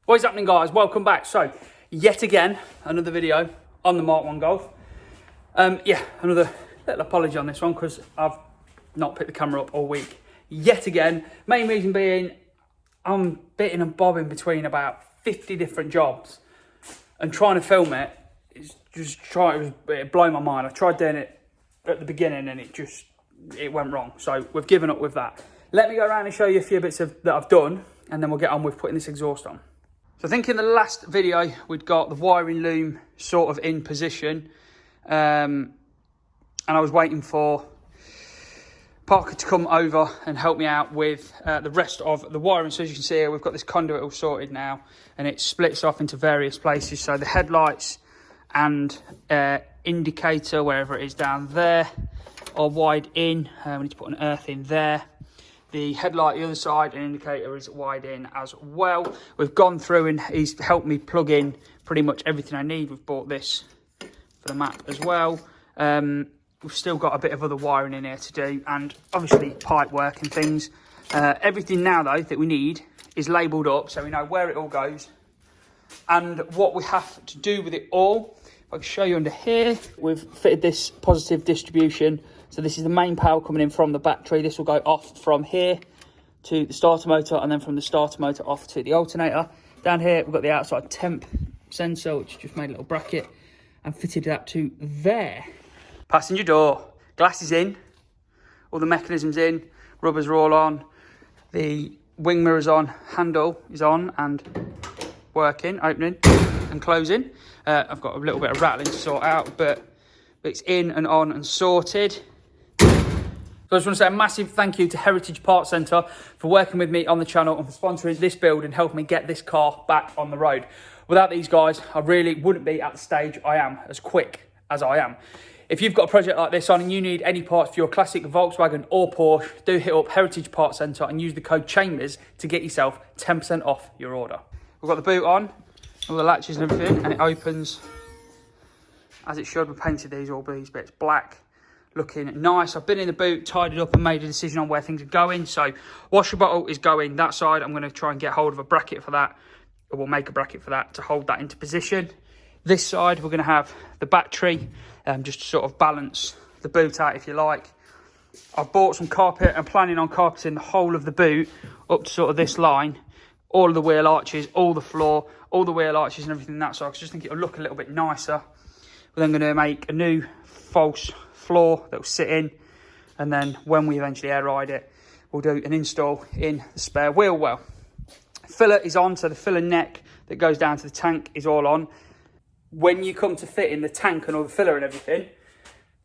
What is happening, guys? Welcome back. So, yet again, another video on the Mark 1 Golf. Yeah, another little apology on this one because I've not picked the camera up all week. Yet again, main reason being I'm bitting and bobbing between about 50 different jobs and trying to film it is just it blow my mind. I tried doing it at the beginning and it went wrong. So we've given up with that. Let me go around and show you a few bits that I've done and then we'll get on with putting this exhaust on. So I think in the last video, we'd got the wiring loom sort of in position. And I was waiting for Parker to come over and help me out with the rest of the wiring. So as you can see here, we've got this conduit all sorted now and it splits off into various places. So the headlights and indicator, wherever it is down there, are wide in. We need to put an earth in there. The headlight the other side and indicator is wide in as well. We've gone through and he's helped me plug in pretty much everything I need. We've bought this for the map as well. We've still got a bit of other wiring in here to do and obviously pipe work and things. Everything now though that we need is labelled up so we know where it all goes and what we have to do with it all. If I can show you under here, we've fitted this positive distribution. So this is the main power coming in from the battery. This will go off from here to the starter motor and then from the starter motor off to the alternator. Down here, we've got the outside temp sensor, which just made a little bracket and fitted that to there. Passenger door, glass is in, all the mechanisms in, rubbers are all on, the wing mirror's on, handle is on and working, opening and closing. I've got a little bit of rattling to sort out, but it's in and on and sorted. So I just want to say a massive thank you to Heritage Parts Centre for working with me on the channel and for sponsoring this build and helping me get this car back on the road. Without these guys, I really wouldn't be at the stage I am, as quick as I am. If you've got a project like this on and you need any parts for your classic Volkswagen or Porsche, do hit up Heritage Parts Centre and use the code CHAMBERS to get yourself 10% off your order. We've got the boot on, all the latches and everything, and it opens as it should. We painted all these bits black, looking nice. I've been in the boot, tidied up and made a decision on where things are going. So washer bottle is going that side. I'm going to try and get hold of a bracket for that, or we'll make a bracket for that to hold that into position. This side, we're going to have the battery, just to sort of balance the boot out, if you like. I've bought some carpet. I'm planning on carpeting the whole of the boot up to sort of this line. All of the wheel arches, all the floor, all the wheel arches and everything that side. I just think it'll look a little bit nicer. We're then going to make a new false floor that will sit in. And then when we eventually air ride it, we'll do an install in the spare wheel well. Filler is on, so the filler neck that goes down to the tank is all on. When you come to fit in the tank and all the filler and everything,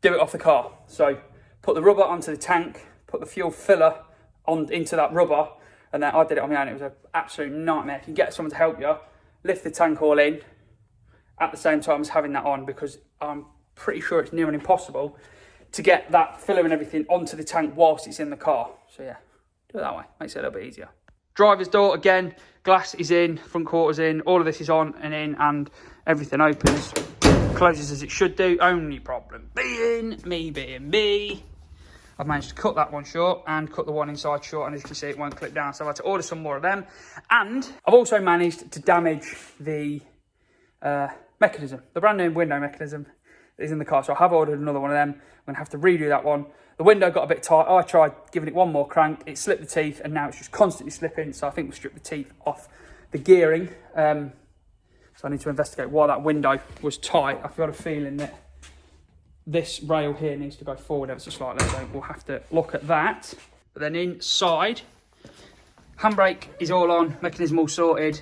do it off the car. So put the rubber onto the tank, put the fuel filler on into that rubber, and then I did it on my own. It was an absolute nightmare. If you get someone to help you, lift the tank all in at the same time as having that on, because I'm pretty sure it's near and impossible to get that filler and everything onto the tank whilst it's in the car. So yeah, do it that way. Makes it a little bit easier. Driver's door, again, glass is in, front quarter's in, all of this is on and in, and everything opens, closes as it should do. Only problem being me. I've managed to cut that one short and cut the one inside short, and as you can see, it won't clip down, so I've had to order some more of them. And I've also managed to damage the mechanism, the brand new window mechanism that is in the car, so I have ordered another one of them. I'm going to have to redo that one. The window got a bit tight. I tried giving it one more crank, it slipped the teeth, and now it's just constantly slipping, so I think we'll strip the teeth off the gearing. So I need to investigate why that window was tight. I've got a feeling that this rail here needs to go forward ever so slightly, so we'll have to look at that. But then inside, handbrake is all on, mechanism all sorted.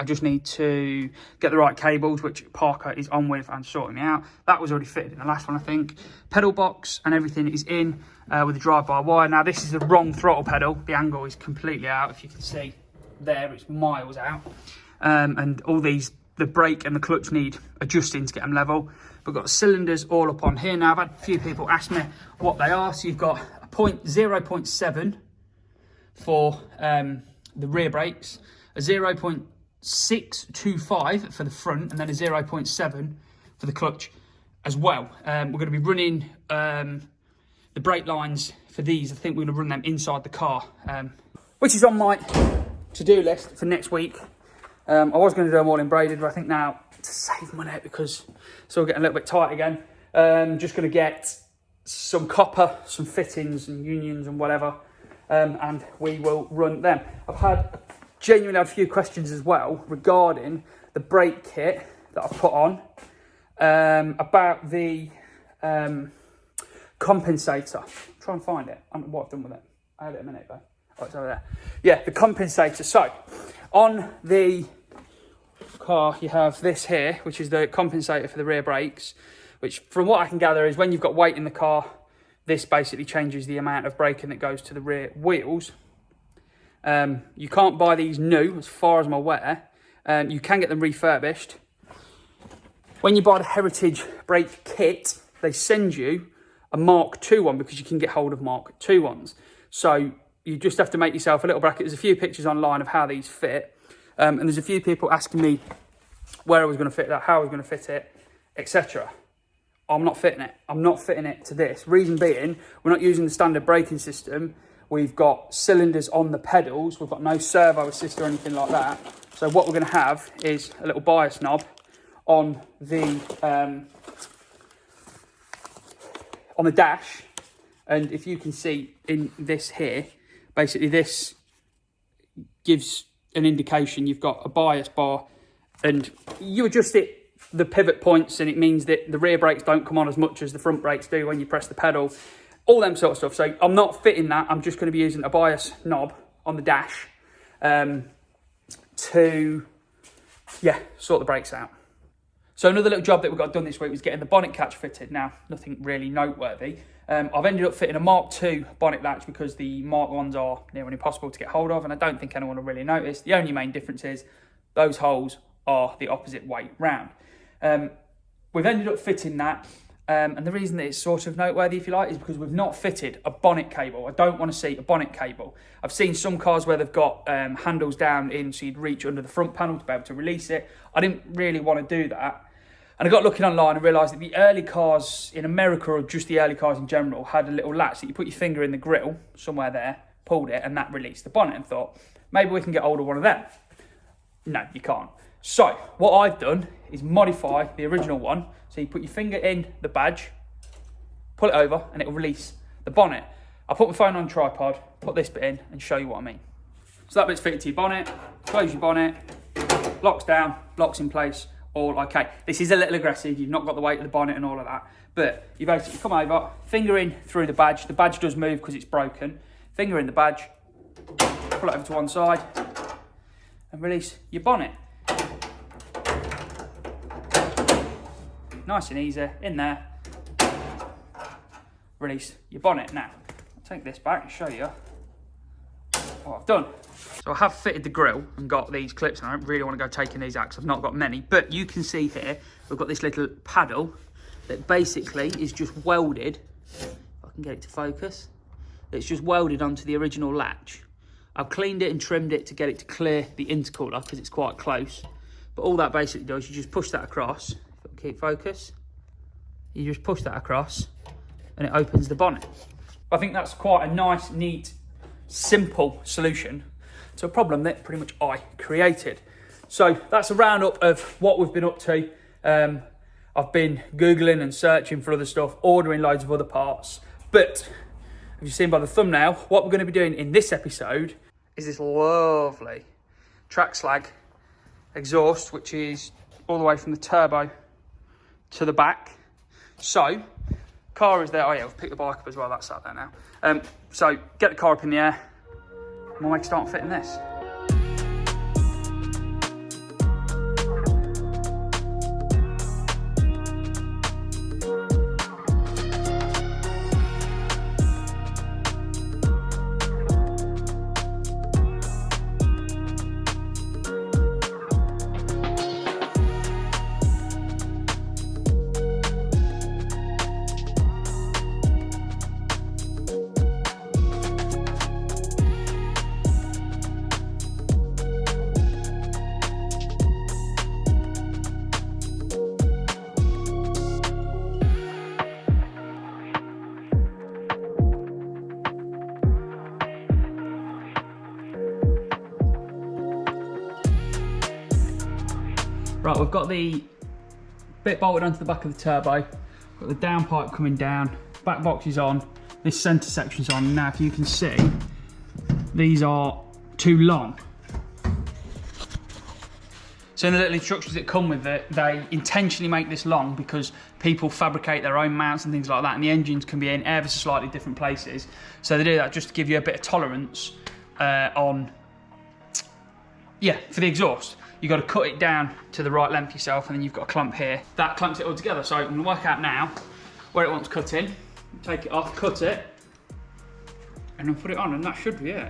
I just need to get the right cables, which Parker is on with and sorting me out. That was already fitted in the last one, I think. Pedal box and everything is in with the drive-by-wire. Now, this is the wrong throttle pedal. The angle is completely out. If you can see there, it's miles out. And all these, the brake and the clutch need adjusting to get them level. We've got cylinders all up on here. Now, I've had a few people ask me what they are. So you've got a 0.7 for the rear brakes, a 0.625 for the front, and then a 0.7 for the clutch as well. We're going to be running the brake lines for these. I think we're going to run them inside the car, which is on my to-do list for next week. I was going to do them all in braided, but I think now, to save money, because it's all getting a little bit tight again, just going to get some copper, some fittings and unions and whatever, and we will run them. I've genuinely had a few questions as well regarding the brake kit that I've put on, about the compensator. Try and find it. I don't know what I've done with it. I had it a minute ago. Oh, it's over there. Yeah, the compensator. So, on the car, you have this here, which is the compensator for the rear brakes, which, from what I can gather, is when you've got weight in the car, this basically changes the amount of braking that goes to the rear wheels. You can't buy these new, as far as I'm aware. You can get them refurbished. When you buy the Heritage brake kit, they send you a Mark II one, because you can get hold of Mark II ones. So you just have to make yourself a little bracket. There's a few pictures online of how these fit. And there's a few people asking me where I was going to fit that, how I was going to fit it, etc. I'm not fitting it. I'm not fitting it to this. Reason being, we're not using the standard braking system. We've got cylinders on the pedals. We've got no servo assist or anything like that. So what we're going to have is a little bias knob on the dash. And if you can see in this here, basically this gives an indication you've got a bias bar, and you adjust it, the pivot points, and it means that the rear brakes don't come on as much as the front brakes do when you press the pedal, all them sort of stuff. So I'm not fitting that. I'm just going to be using a bias knob on the dash to, yeah, sort the brakes out. So another little job that we got done this week was getting the bonnet catch fitted. Now, nothing really noteworthy. I've ended up fitting a Mark II bonnet latch because the Mark 1s are nearly impossible to get hold of, and I don't think anyone will really notice. The only main difference is those holes are the opposite way round. We've ended up fitting that, and the reason that it's sort of noteworthy, if you like, is because we've not fitted a bonnet cable. I don't want to see a bonnet cable. I've seen some cars where they've got handles down in, so you'd reach under the front panel to be able to release it. I didn't really want to do that. And I got looking online and realised that the early cars in America, or just the early cars in general, had a little latch that you put your finger in the grille, somewhere there, pulled it, and that released the bonnet, and thought, maybe we can get hold of one of them. No, you can't. So, what I've done is modify the original one. So you put your finger in the badge, pull it over, and it'll release the bonnet. I'll put my phone on a tripod, put this bit in, and show you what I mean. So that bit's fitted to your bonnet, close your bonnet, locks down, locks in place, all okay. This is a little aggressive, you've not got the weight of the bonnet and all of that, but you basically come over, finger in through the badge does move because it's broken, finger in the badge, pull it over to one side, and release your bonnet. Nice and easy, in there, release your bonnet. Now, I'll take this back and show you what I've done. So I have fitted the grille and got these clips, and I don't really want to go taking these out because I've not got many, but you can see here, we've got this little paddle that basically is just welded, if I can get it to focus, it's just welded onto the original latch. I've cleaned it and trimmed it to get it to clear the intercooler because it's quite close, but all that basically does, you just push that across, if I can keep focus, you just push that across and it opens the bonnet. I think that's quite a nice, neat, simple solution to a problem that pretty much I created. So that's a roundup of what we've been up to. I've been Googling and searching for other stuff, ordering loads of other parts. But, as you've seen by the thumbnail, what we're going to be doing in this episode is this lovely track slag exhaust, which is all the way from the turbo to the back. So, car is there. Oh yeah, we've picked the bike up as well, that's sat there now. So, get the car up in the air, and we'll make a start fitting this. Right, we've got the bit bolted onto the back of the turbo. Got the downpipe coming down, back box is on, this centre section's on. Now if you can see, these are too long. So in the little instructions that come with it, they intentionally make this long because people fabricate their own mounts and things like that, and the engines can be in ever so slightly different places. So they do that just to give you a bit of tolerance for the exhaust. You've got to cut it down to the right length yourself, and then you've got a clamp here. That clamps it all together. So I'm going to work out now where it wants cutting. Take it off, cut it, and then put it on, and that should be it.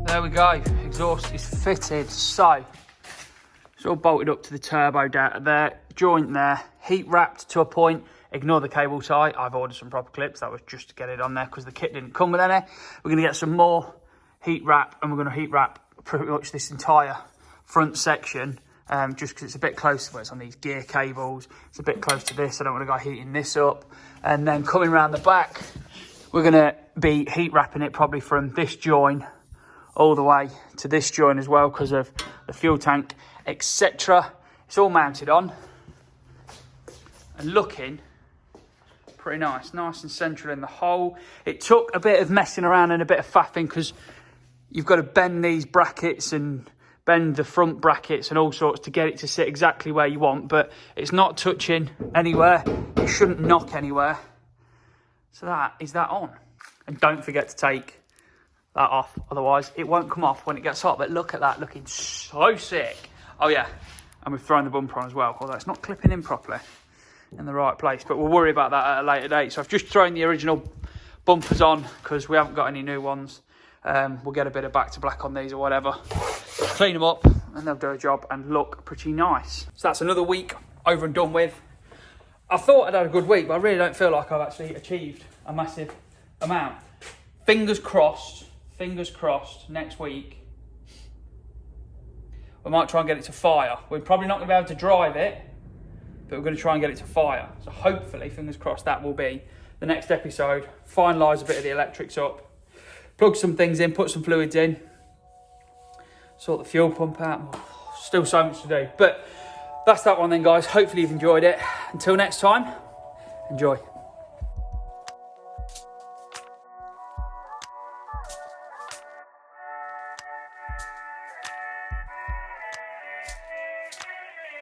There we go, exhaust is fitted. So it's all bolted up to the turbo down there, joint there, heat wrapped to a point. Ignore the cable tie, I've ordered some proper clips, that was just to get it on there because the kit didn't come with any. We're gonna get some more heat wrap, and we're gonna heat wrap pretty much this entire front section, just because it's a bit close, well, it's on these gear cables, it's a bit close to this, I don't wanna go heating this up. And then coming around the back, we're gonna be heat wrapping it probably from this join all the way to this joint as well because of the fuel tank, etc. It's all mounted on and looking pretty nice and central in the hole. It took a bit of messing around and a bit of faffing because you've got to bend these brackets and bend the front brackets and all sorts to get it to sit exactly where you want, but it's not touching anywhere. It shouldn't knock anywhere. So that is that on. And don't forget to take that off, otherwise it won't come off when it gets hot. But look at that, looking so sick. Oh yeah, and we've thrown the bumper on as well, although it's not clipping in properly in the right place, but we'll worry about that at a later date. So I've just thrown the original bumpers on because we haven't got any new ones. We'll get a bit of back to black on these or whatever, clean them up, and they'll do a job and look pretty nice. So that's another week over and done with. I thought I'd had a good week, but I really don't feel like I've actually achieved a massive amount. Fingers crossed, next week, we might try and get it to fire. We're probably not going to be able to drive it, but we're going to try and get it to fire. So hopefully, fingers crossed, that will be the next episode. Finalise a bit of the electrics up, plug some things in, put some fluids in, sort the fuel pump out. Still so much to do. But that's that one then, guys. Hopefully you've enjoyed it. Until next time, enjoy.